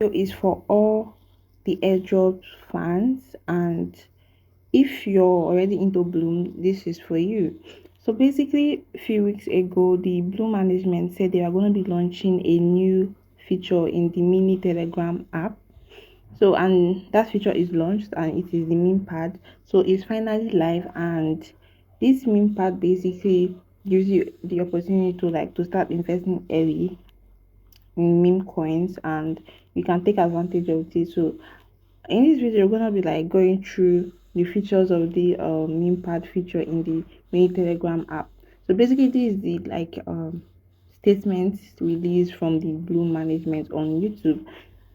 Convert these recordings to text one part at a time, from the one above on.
Is for all the airdrop fans, and if you're already into Bloom, this is for you. So basically, a few weeks ago, the Bloom management said they are going to be launching a new feature in the mini Telegram app. So and that feature is launched and it is the meme pad. So it's finally live, and this meme pad basically gives you the opportunity to start investing early in meme coins, and you can take advantage of it. So in this video we're gonna be going through the features of the meme pad feature in the mini Telegram app. So basically this is the statements released from the Bloom management on YouTube.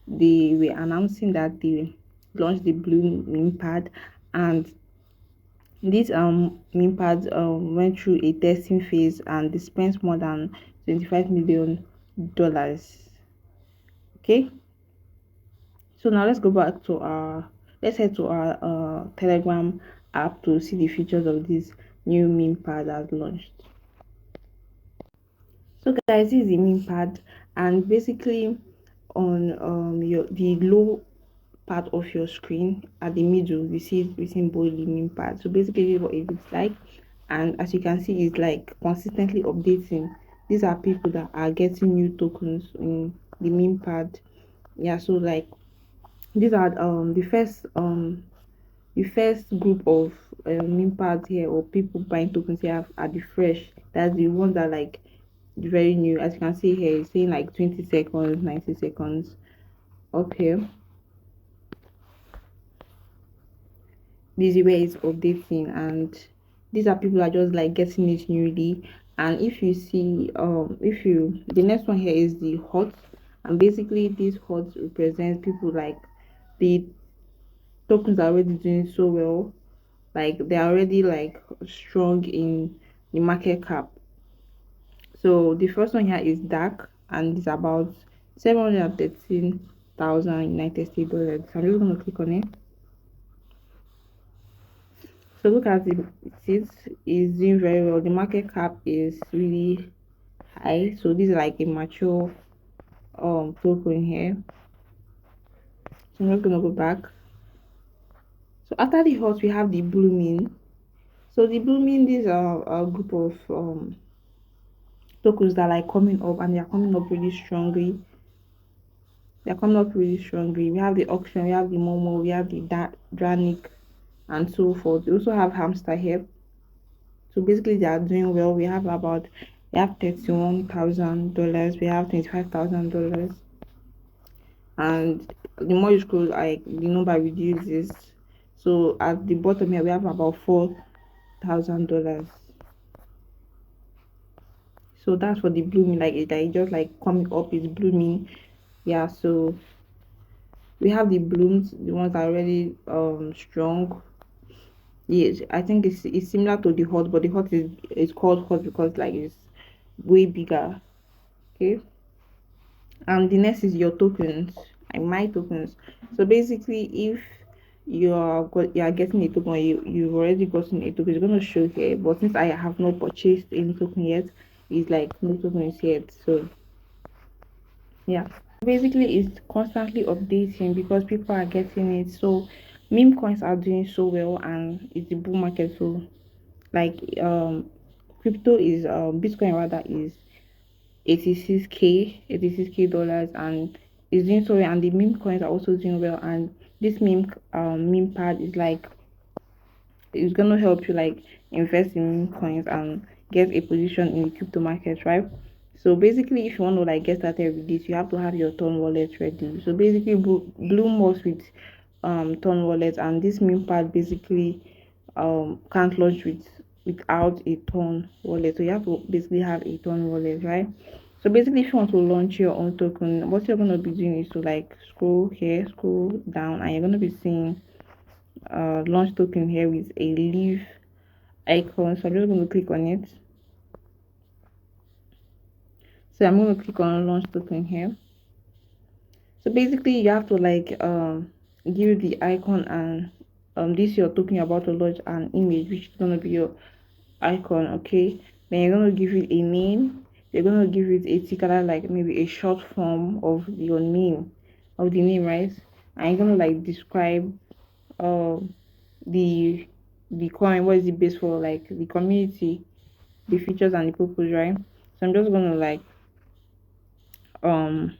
They were announcing that they launched the Bloom meme pad, and this meme pad went through a testing phase and they spent more than $25 million. Okay, so now let's go back to our let's head to our Telegram app to see the features of this new meme pad that's launched. So guys, this is the meme pad, and basically on your the low part of your screen at the middle you see it written bold meme pad. So basically this is what it looks like, and as you can see it's consistently updating. These are people that are getting new tokens in the meme pad. Yeah, so these are the first group of meme pads here, or people buying tokens here, are the fresh. That's the ones that very new. As you can see here, it's saying 20 seconds, 90 seconds. Okay, this is where it's updating, and these are people that are just getting it newly. And if you see if you the next one here is the hot, and basically these hot represent people the tokens are already doing so well, they're already strong in the market cap. So the first one here is dark, and it's about 713,000 United States dollars. So I'm just gonna click on it. So look at it, it is doing very well. The market cap is really high. So this is like a mature token here. So I'm not gonna go back. So after the hot, we have the blooming. So the blooming, these are a group of tokens that are coming up, and they're coming up really strongly. They're coming up really strongly. We have the auction, we have the Momo, we have the Dranic, and so forth. We also have Hamster here. So basically, they are doing well. We have $31,000. We have $25,000, and the more you scroll, the number reduces. So at the bottom here, we have about $4,000. So that's for the blooming, it just coming up, is blooming. Yeah, so we have the blooms, the ones that are already strong. Yes, I think it's similar to the hot, but the hot is called hot because it's way bigger. Okay, and the next is your tokens, my tokens. So basically, if you are getting a token, you've already gotten a token, it's going to show here. But since I have not purchased any token yet, it's no tokens yet. So yeah, basically it's constantly updating because people are getting it. So meme coins are doing so well, and it's the bull market. So like crypto is Bitcoin rather is 86k dollars, and is doing so well, and the meme coins are also doing well. And this meme pad is it's gonna help you invest in meme coins and get a position in the crypto market, right? So basically, if you want to get started with this, you have to have your Ton wallet ready. So basically, Bloom works with Ton wallet, and this meme pad basically can't launch without a Ton wallet. So you have to basically have a Ton wallet, right? So basically, if you want to launch your own token, what you're gonna be doing is to scroll here, scroll down, and you're gonna be seeing launch token here with a leaf icon. So I'm just going to click on it. So I'm going to click on launch token here. So basically you have to give the icon, and this you're talking about to launch an image, which is going to be your icon. Okay, then you're going to give it a name. You're going to give it a ticker, maybe a short form of your name. of the name, right? And you're gonna like describe uh the the coin, what is it based for, like the community, the features and the purpose, right? So I'm just gonna like um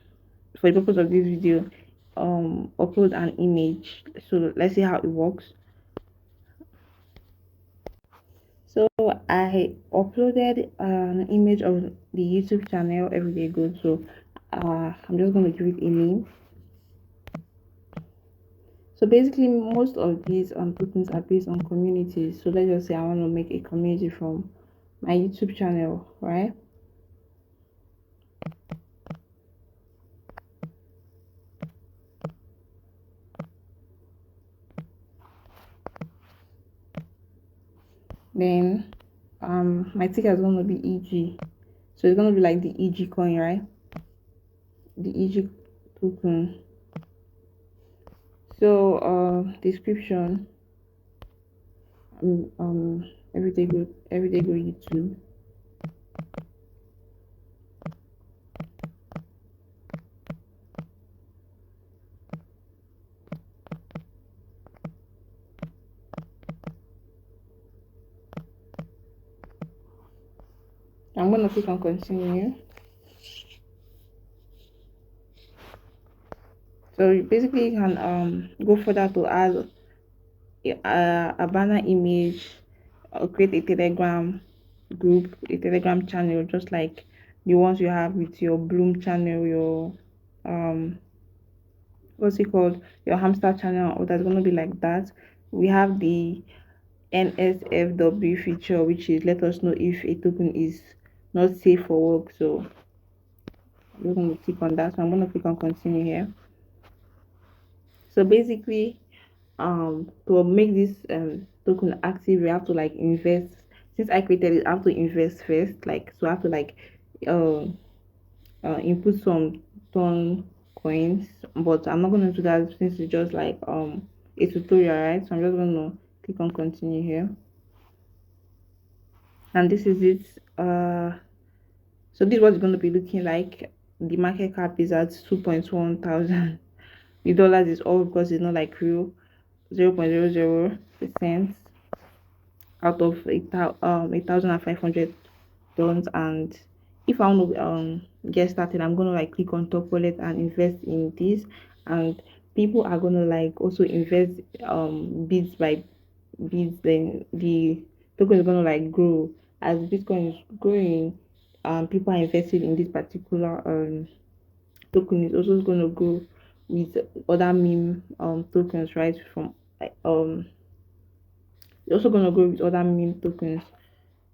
for the purpose of this video upload an image. So let's see how it works. So I uploaded an image of the YouTube channel Everyday Good. So I'm just going to give it a name. So basically, most of these tokens are based on communities. So let's just say I want to make a community from my YouTube channel, right? Then my ticker is going to be EG. So it's going to be like the EG coin, right? The EG token. So description, everyday go YouTube. I'm gonna click on continue. So basically you can go further to add a banner image or create a telegram group, a telegram channel, just like the ones you have with your Bloom channel, your um what's it called, your hamster channel, or that's gonna be like that. We have the NSFW feature, which is let us know if a token is not safe for work. So we're going to click on that. So I'm going to click on continue here. So basically to make this token active, we have to like invest. Since I created it, I have to invest first, like, so I have to like uh, input some ton coins, but I'm not going to do that since it's just like a tutorial, right? So I'm just going to click on continue here, and this is it. So this is what it's going to be looking like. The market cap is at 2.1 thousand. The dollars is all because it's not like real. 0.00% out of 8,500 tons. And if I want to get started, I'm gonna like click on top wallet and invest in this, and people are gonna like also invest bits by bits. Then the token is gonna like grow as Bitcoin is growing. People are invested in this particular token is also going to grow with other meme tokens, right? From you're also going to grow with other meme tokens.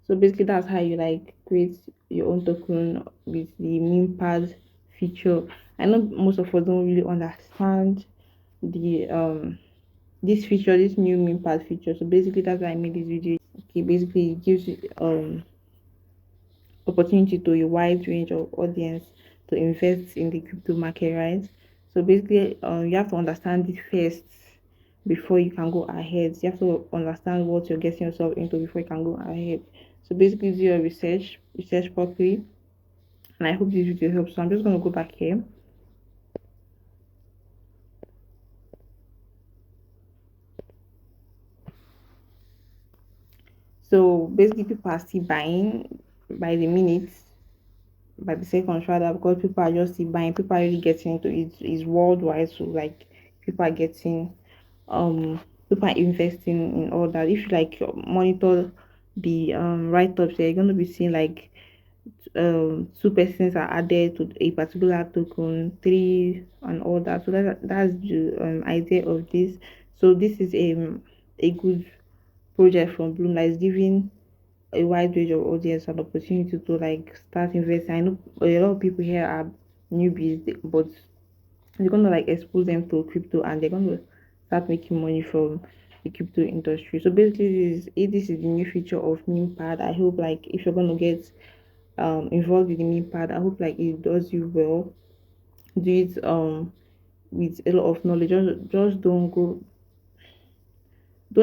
So basically that's how you like create your own token with the Mempad feature. I know most of us don't really understand the this feature, this new Mempad feature. So basically that's why I made this video. Okay, basically it gives you opportunity to a wide range of audience to invest in the crypto market, right? So basically, you have to understand it first before you can go ahead. You have to understand what you're getting yourself into before you can go ahead. So basically, do your research properly, and I hope this video helps. So I'm just going to go back here. So basically, people are still buying by the minutes, by the second rather, because people are just still buying. People are really getting into it. It's worldwide, so like people are getting people are investing in all that. If you like monitor the write-ups, you're going to be seeing like two persons are added to a particular token, three and all that. So that's the idea of this. So this is a good project from Bloom that is giving a wide range of audience an opportunity to like start investing. I know a lot of people here are newbies, but you're gonna like expose them to crypto and they're gonna start making money from the crypto industry. So basically this is the new feature of Mempad. I hope like if you're gonna get involved with the Mempad, I hope like it does you well. Do it with a lot of knowledge. Just don't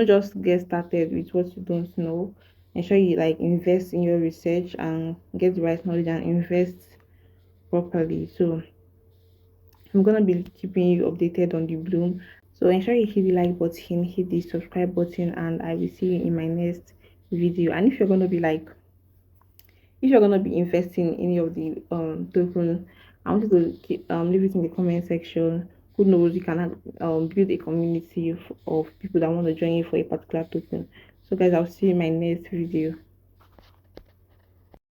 just get started with what you don't know. Ensure you like invest in your research and get the right knowledge and invest properly. So I'm gonna be keeping you updated on the Bloom. So ensure you hit the like button, hit the subscribe button, and I will see you in my next video. And if you're gonna be investing in any of the token, I want you to leave it in the comment section. Who knows, you can build a community of people that want to join you for a particular token. So guys, I'll see you in my next video.